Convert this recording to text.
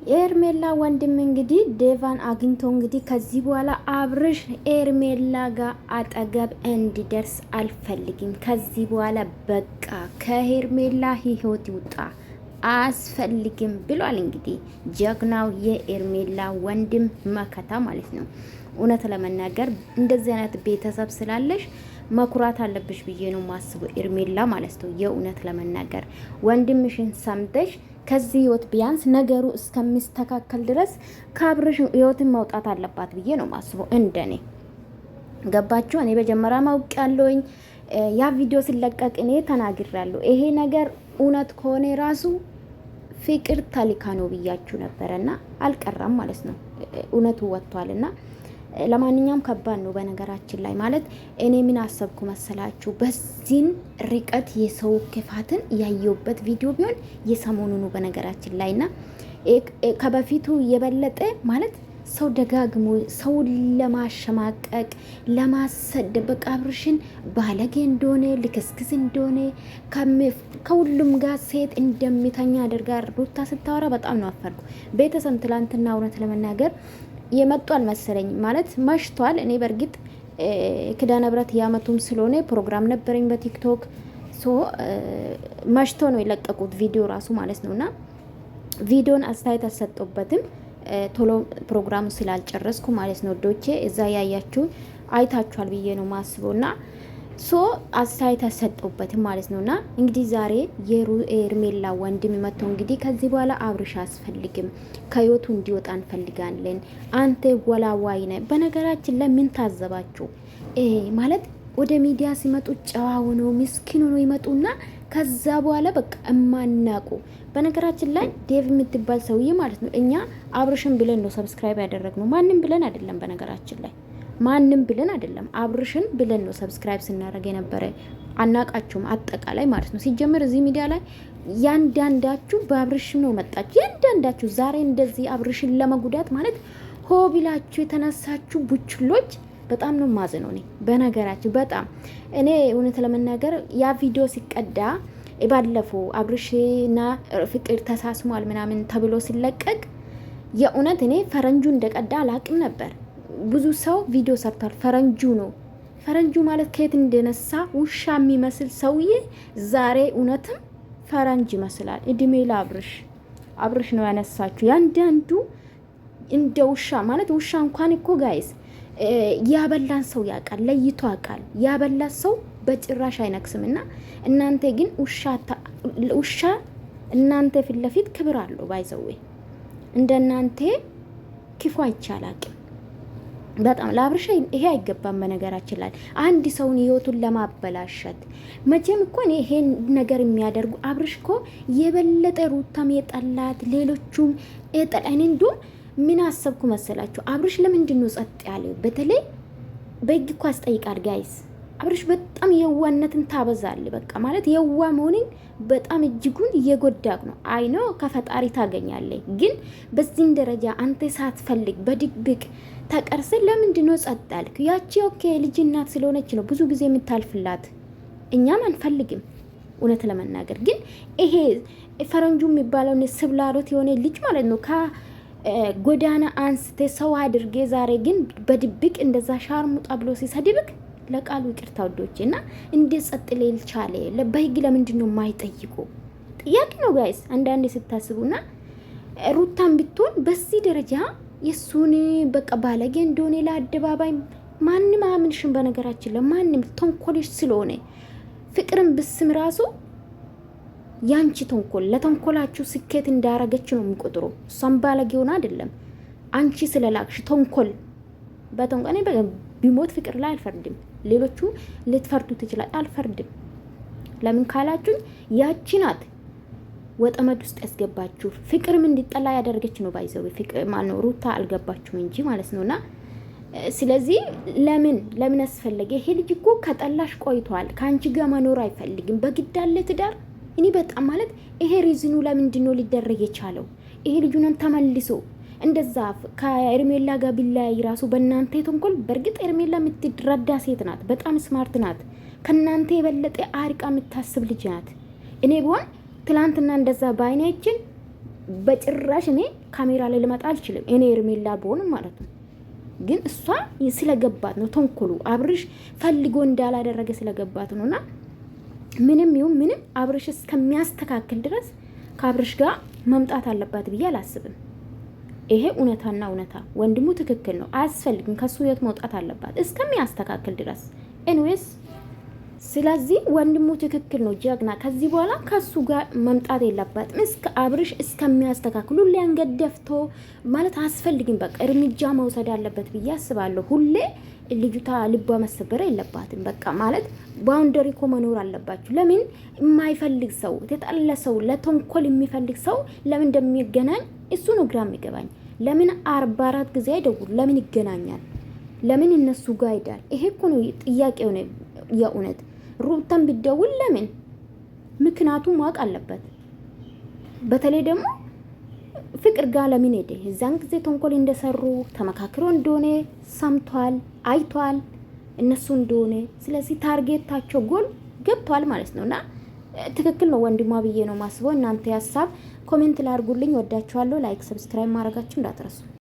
ኤርሜላ ወንድም እንግዲህ ዴቫን አግኝቶ እንግዲህ ከዚህ በኋላ አብርሽ ኤርሜላ ጋር አጠገብ እንዲደርስ አልፈልግም። ከዚህ በኋላ በቃ ከኤርሜላ ህይወት ይውጣ አስፈልግም ብሏል። እንግዲህ ጀግናው የኤርሜላ ወንድም መከታ ማለት ነው። እውነት ለመናገር እንደዚህ አይነት ቤተሰብ ስላለሽ መኩራት አለብሽ ብዬ ነው ማስበው ኤርሜላ ማለት ነው። የእውነት ለመናገር ወንድምሽን ሰምተሽ ከዚህ ህይወት ቢያንስ ነገሩ እስከሚስተካከል ድረስ ከአብርሽ ህይወትን መውጣት አለባት ብዬ ነው ማስበው። እንደኔ ገባችሁ? እኔ በጀመራ ማውቅ ያለውኝ ያ ቪዲዮ ሲለቀቅ እኔ ተናግሬያለሁ። ይሄ ነገር እውነት ከሆነ ራሱ ፍቅር ተልካ ነው ብያችሁ ነበረና አልቀራም ማለት ነው። እውነቱ ወጥቷልና ለማንኛውም ከባድ ነው በነገራችን ላይ ማለት እኔ ምን አሰብኩ መሰላችሁ? በዚህን ርቀት የሰው ክፋትን ያየውበት ቪዲዮ ቢሆን የሰሞኑኑ በነገራችን ላይና ከበፊቱ የበለጠ ማለት ሰው ደጋግሞ ሰውን ለማሸማቀቅ ለማሰደብ በቃ አብርሽን ባለጌ እንደሆነ ልክስክስ እንደሆነ ከሁሉም ጋር ሴት እንደሚተኛ አድርጋ ሩታ ስታወራ በጣም ነው አፈርኩ። ቤተሰብ ትላንትና እውነት ለመናገር የመጡ አልመሰለኝ ማለት መሽቷል። እኔ በእርግጥ ክዳነ ብረት ያመቱም ስለሆነ ፕሮግራም ነበረኝ በቲክቶክ መሽቶ ነው የለቀቁት ቪዲዮ ራሱ ማለት ነውና ቪዲዮን አስተያየት አልሰጠሁበትም ቶሎ ፕሮግራሙ ስላልጨረስኩ ማለት ነው። ዶቼ እዛ ያያችሁ አይታችኋል ብዬ ነው ማስበውና አስተያየት አልሰጠሁበትም ማለት ነውና እንግዲህ ዛሬ የኤርሜላ ወንድም መጥቶ እንግዲህ ከዚህ በኋላ አብርሽ አስፈልግም ከህይወቱ እንዲወጣ እንፈልጋለን። አንተ ወላዋይ ነህ። በነገራችን ላይ ምን ታዘባችሁ? ማለት ወደ ሚዲያ ሲመጡ ጨዋ ሆኖ ምስኪን ሆኖ ይመጡና ከዛ በኋላ በቃ እማናቁ። በነገራችን ላይ ዴቭ የምትባል ሰውዬ ማለት ነው እኛ አብርሽን ብለን ነው ሰብስክራይብ ያደረግነው፣ ማንም ብለን አይደለም። በነገራችን ላይ ማንም ብለን አይደለም፣ አብርሽን ብለን ነው ሰብስክራይብ ስናደርግ የነበረ። አናቃችሁም አጠቃላይ ማለት ነው። ሲጀምር እዚህ ሚዲያ ላይ ያንዳንዳችሁ በአብርሽ ነው መጣችሁ። ያንዳንዳችሁ ዛሬ እንደዚህ አብርሽን ለመጉዳት ማለት ሆ ቢላችሁ የተነሳችሁ ቡችሎች በጣም ነው ማዘነው። እኔ በነገራችሁ በጣም እኔ እውነት ለመናገር ያ ቪዲዮ ሲቀዳ ባለፈው አብርሽና ፍቅር ተሳስሟል ምናምን ተብሎ ሲለቀቅ የእውነት እኔ ፈረንጁ እንደቀዳ አላቅም ነበር። ብዙ ሰው ቪዲዮ ሰርቷል። ፈረንጁ ነው። ፈረንጁ ማለት ከየት እንደነሳ ውሻ የሚመስል ሰውዬ ዛሬ እውነትም ፈረንጅ ይመስላል። እድሜ ለአብርሽ። አብርሽ ነው ያነሳችሁ። ያንዳንዱ እንደ ውሻ ማለት ውሻ እንኳን እኮ ጋይስ ያበላን ሰው ያውቃል፣ ለይቶ ያውቃል። ያበላን ሰው በጭራሽ አይነክስምና እናንተ ግን ውሻ እናንተ ፊት ለፊት ክብር አለው ባይዘዌ እንደናንተ ክፉ አይቻላቅም። በጣም ለአብርሽ ይሄ አይገባም። በነገራችን ላይ አንድ ሰውን ህይወቱን ለማበላሸት መቼም እኮ ይሄን ነገር የሚያደርጉ አብርሽ እኮ የበለጠ ሩታም የጠላት ሌሎቹም የጠላን እንዲሁም ምን አሰብኩ መሰላችሁ? አብርሽ ለምንድን ነው ጸጥ ያለው? በተለይ በህግ እኮ አስጠይቃል ጋይስ። አብርሽ በጣም የዋነትን ታበዛል። በቃ ማለት የዋ መሆንን በጣም እጅጉን እየጎዳክ ነው። አይኖ ከፈጣሪ ታገኛለህ፣ ግን በዚህን ደረጃ አንተ ሳትፈልግ በድብቅ ተቀርሰ ለምንድን ነው ጸጥ ያልክ? ያቺ ኦኬ ልጅ እናት ስለሆነች ነው ብዙ ጊዜ የምታልፍላት። እኛም አንፈልግም እውነት ለመናገር ግን ይሄ ፈረንጁ የሚባለውን ስብላሎት የሆነ ልጅ ማለት ነው ከጎዳና አንስተ ሰው አድርጌ ዛሬ ግን በድብቅ እንደዛ ሻርሙጣ ብሎ ሲሰድብክ ለቃሉ ይቅርታ ወዶቼ እና እንደ ጸጥ ሊል ቻለ። በህግ ለምንድን ነው የማይጠይቁ? ጥያቄ ነው ጋይስ አንዳንዴ ስታስቡና ሩታን ብትሆን በዚህ ደረጃ የሱን በቃ ባለጌ እንደሆነ ለአደባባይ ማንም አያምንሽም። በነገራችን ለማንም ተንኮልሽ ስለሆነ ፍቅርን ብስም ራሱ ያንቺ ተንኮል ለተንኮላችሁ ስኬት እንዳረገች ነው የሚቆጥሩ። እሷም ባለጌ ሆነ አይደለም አንቺ ስለላክሽ ተንኮል በተንኮል እኔ ቢሞት ፍቅር ላይ አልፈርድም። ሌሎቹ ልትፈርዱ ትችላል፣ አልፈርድም። ለምን ካላችሁ ያቺ ናት ወጠመድ ውስጥ ያስገባችሁ። ፍቅርም እንዲጠላ ያደረገች ነው ባይዘው ፍቅር ማለት ነው። ሩታ አልገባችሁም እንጂ ማለት ነውና ስለዚህ ለምን አስፈለገ? ይሄ ልጅ እኮ ከጠላሽ ቆይቷል። ካንቺ ጋር መኖር አይፈልግም። በግዳለ ትዳር እኔ በጣም ማለት ይሄ ሪዝኑ ለምንድን ነው ሊደረግ የቻለው? ይሄ ልጁን ተመልሶ እንደዛ ከኤርሜላ ጋር ቢላይ ራሱ በእናንተ ተንኮል። በእርግጥ ኤርሜላ የምትረዳ ሴት ናት፣ በጣም ስማርት ናት። ከናንተ የበለጠ አርቃ የምታስብ ልጅ ናት። እኔ ቢሆን ትላንትና እንደዛ ባይናችን በጭራሽ እኔ ካሜራ ላይ ልመጣ አልችልም። እኔ ሄርሜላ ብሆን ማለት ነው። ግን እሷ ስለገባት ነው ተንኮሉ። አብርሽ ፈልጎ እንዳላደረገ ስለገባት ነውና ምንም ይሁን ምንም አብርሽ እስከሚያስተካክል ድረስ ከአብርሽ ጋር መምጣት አለባት ብዬ አላስብም። ይሄ እውነታና እውነታ ወንድሙ ትክክል ነው። አያስፈልግም ከሱ ህይወት መውጣት አለባት እስከሚያስተካክል ድረስ ኤንዌስ። ስለዚህ ወንድሙ ትክክል ነው፣ ጀግና። ከዚህ በኋላ ከሱ ጋር መምጣት የለባትም እስከ አብርሽ እስከሚያስተካክሉ። ሁሌ አንገት ደፍቶ ማለት አያስፈልግም። በቃ እርምጃ መውሰድ አለበት ብዬ አስባለሁ። ሁሌ ልጅቷ ልቧ መሰበር የለባትም። በቃ ማለት ባውንደሪ እኮ መኖር አለባችሁ። ለምን የማይፈልግ ሰው የተጣለ ሰው ለተንኮል የሚፈልግ ሰው ለምን እንደሚገናኝ እሱ ነው ግራ የሚገባኝ። ለምን 44 ጊዜ አይደውሉ? ለምን ይገናኛል? ለምን እነሱ ጋር ይሄዳል? ይሄ እኮ ነው ጥያቄው ነው የእውነት። ሩታን ቢደውል ለምን? ምክንያቱም ማወቅ አለበት። በተለይ ደግሞ ፍቅር ጋር ለምን ሄደ? እዛን ጊዜ ተንኮል እንደሰሩ ተመካክሮ እንደሆነ ሰምቷል፣ አይቷል እነሱ እንደሆነ። ስለዚህ ታርጌታቸው ጎል ገብቷል ማለት ነውና ትክክል ነው ወንድሟ ብዬ ነው ማስበው። እናንተ ሀሳብ ኮሜንት ላይ አድርጉልኝ። ወዳችኋለሁ። ላይክ ሰብስክራይብ ማድረጋችሁ እንዳትረሱ።